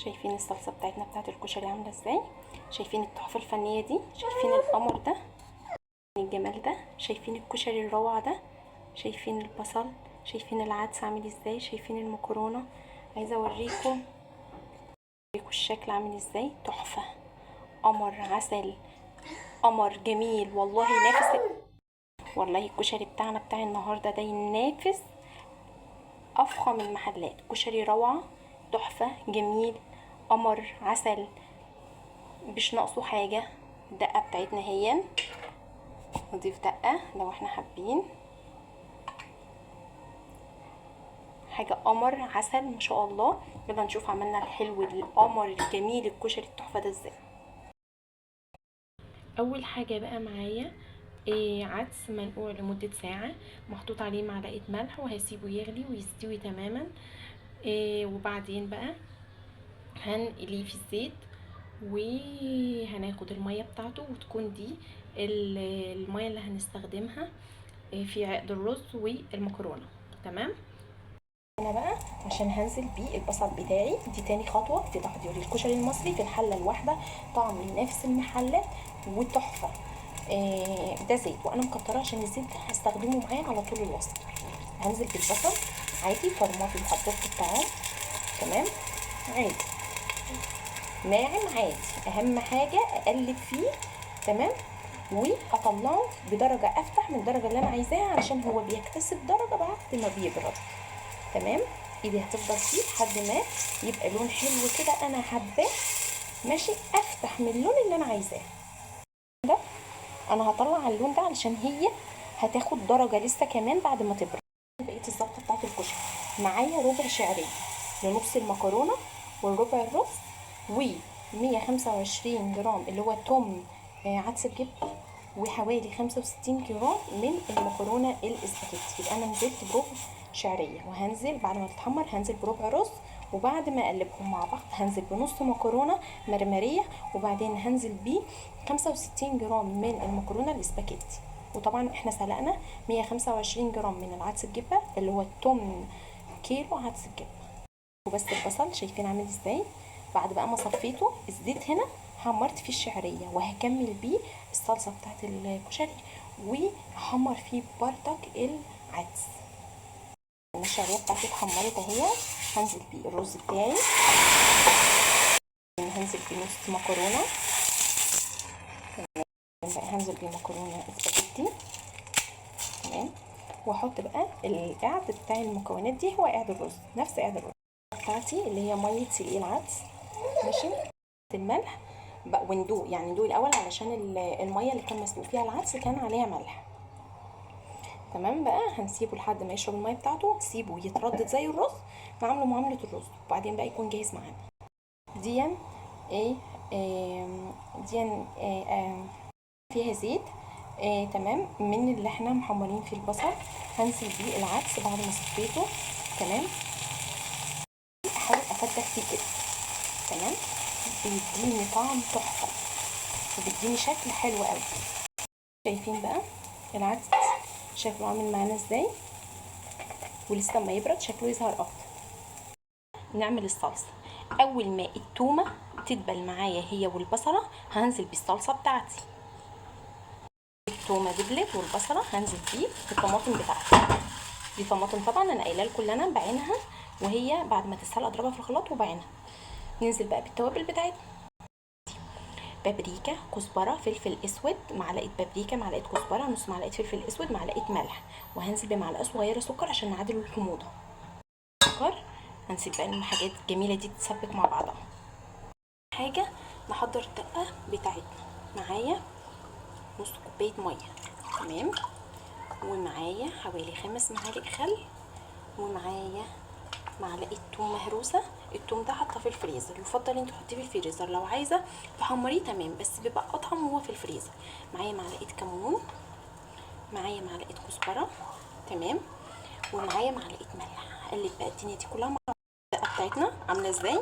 شايفين الصلصه بتاعتنا بتاعت الكشري عامله ازاي؟ شايفين التحفه الفنيه دي؟ شايفين القمر ده؟ الجمال ده؟ شايفين الكشري الروعه ده؟ شايفين البصل؟ شايفين العدس عامل ازاي؟ شايفين المكرونه؟ عايزه اوريكم الشكل عامل ازاي. تحفه، قمر عسل، قمر جميل والله. ينافس، والله الكشري بتاعنا بتاع النهارده ده ينافس افخم المحلات. كشري روعه، تحفه، جميل، قمر عسل، مش ناقصه حاجه. الدقه بتاعتنا هي نضيف دقه لو احنا حابين. حاجه قمر عسل ما شاء الله. يلا نشوف عملنا الحلو القمر الجميل الكشري التحفه ده ازاي. اول حاجه بقى معايا عدس منقوع لمدة ساعة، محطوط عليه معلقة ملح، وهسيبه يغلي ويستوي تماما. وبعدين بقى هنقليه في الزيت، وهناخد المية بتاعته، وتكون دي المية اللي هنستخدمها في عقد الرز والمكرونة. تمام. انا بقى عشان هنزل بيه البصل بتاعي، دي تاني خطوة في تحضير الكشري المصري في الحلة الواحدة، طعم ينافس المحلات وتحفة. ده زيت، وانا مكتره عشان الزيت ده هستخدمه معاه على طول الوصفه. هنزل بالبصل عادي، طماطم حطيت الطعام تمام عادي، ناعم عادي، اهم حاجه اقلب فيه تمام، واطلعه بدرجه افتح من الدرجه اللي انا عايزاها، علشان هو بيكتسب درجه بعد ما بيبرد. تمام. ايدي هتفضل فيه لحد ما يبقى لون حلو كده انا حباه، ماشي، افتح من اللون اللي انا عايزاه ده. انا هطلع اللون ده علشان هي هتاخد درجه لسه كمان بعد ما تبرد. بقيت الظبطه بتاعت الكشري معايا ربع شعريه لنص المكرونه، والربع الرز، و 125 جرام اللي هو توم عدس بجبه، وحوالي 65 جرام من المكرونه الاسباجيتي. يبقى انا نزلت بربع شعريه، وهنزل بعد ما تتحمر هنزل بربع رز، وبعد ما اقلبهم مع بعض هنزل بنص مكرونه مرمريه، وبعدين هنزل ب 65 جرام من المكرونه الاسباجيتي. وطبعا احنا سلقنا 125 جرام من العدس الجبه اللي هو 8 كيلو عدس الجبه. وبس البصل شايفين عامل ازاي. بعد بقى ما صفيته الزيت هنا حمرت فيه الشعريه، وهكمل بيه الصلصه بتاعت الكشري، وهحمر فيه بردك العدس. الشعريه بتاعتي اتحمرت اهي. هنزل بيه الرز بتاعي، هنزل بيه نص مكرونه، هنزل بيه مكرونه اسباجيتي تمام. واحط بقى القعد بتاع المكونات دي، هو قعد الرز نفس قعد الرز بتاعتي اللي هي ميه سلق العدس، ماشي. الملح بقى وندوق، يعني ندوق الاول علشان الميه اللي كان مسلوق فيها العدس كان عليها ملح. تمام. بقى هنسيبه لحد ما يشرب الميه بتاعته، سيبه يتردد زي الرز، نعمله معامله الرز، وبعدين بقى يكون جاهز معانا. دي ايه دي فيها زيت تمام من اللي احنا محمرين فيه البصل. هنزل بيه العدس بعد ما صفيته تمام، احاول افتح فيه كده تمام، بيديني طعم تحفه وبيديني شكل حلو قوي. شايفين بقى العدس شكله عامل معانا ازاي، ولسه ما يبرد شكله يظهر اكتر. نعمل الصلصه. اول ما التومه تدبل معايا هي والبصله هنزل بالصلصه بتاعتي. التومه دبلت والبصله هنزل بيه الطماطم بتاعتي. دي طماطم طبعا انا قايله لكم انا بعينها، وهي بعد ما تتسلق اضربها في الخلاط وبعينها. ننزل بقى بالتوابل بتاعتنا، بابريكا، كزبره، فلفل اسود، معلقه بابريكا، معلقه كزبره، نص معلقه فلفل اسود، معلقه ملح، وهنزل بمعلقه صغيره سكر عشان نعادل الحموضه. سكر. هنسيب بقى الحاجات الجميله دي تتسبك مع بعضها. حاجه نحضر الدقه بتاعتنا. معايا نص كوبايه ميه تمام، ومعايا حوالي 5 معالق خل، ومعايا معلقه توم مهروسه. التوم ده حاطه في الفريزر، يفضل انت تحطيه في الفريزر، لو عايزه تحمريه تمام، بس بيبقى اطعم وهو في الفريزر. معايا معلقه كمون، معايا معلقه كزبره تمام، ومعايا معلقه ملح. هقلب بقى الدنيا دي كلها مع الدقه بتاعتنا عامله ازاي.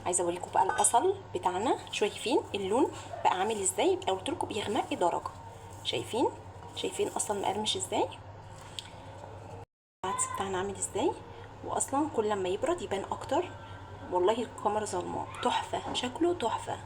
عايزه اوريكم بقى البصل بتاعنا، شايفين اللون بقى عامل ازاي. يبقى قلت لكم بيغمق درجه. شايفين اصلا مقرمش ازاي، العدس بتاعنا عامل ازاي، واصلا كل لما يبرد يبان اكتر والله القمر ظلماء، تحفة، شكله تحفة.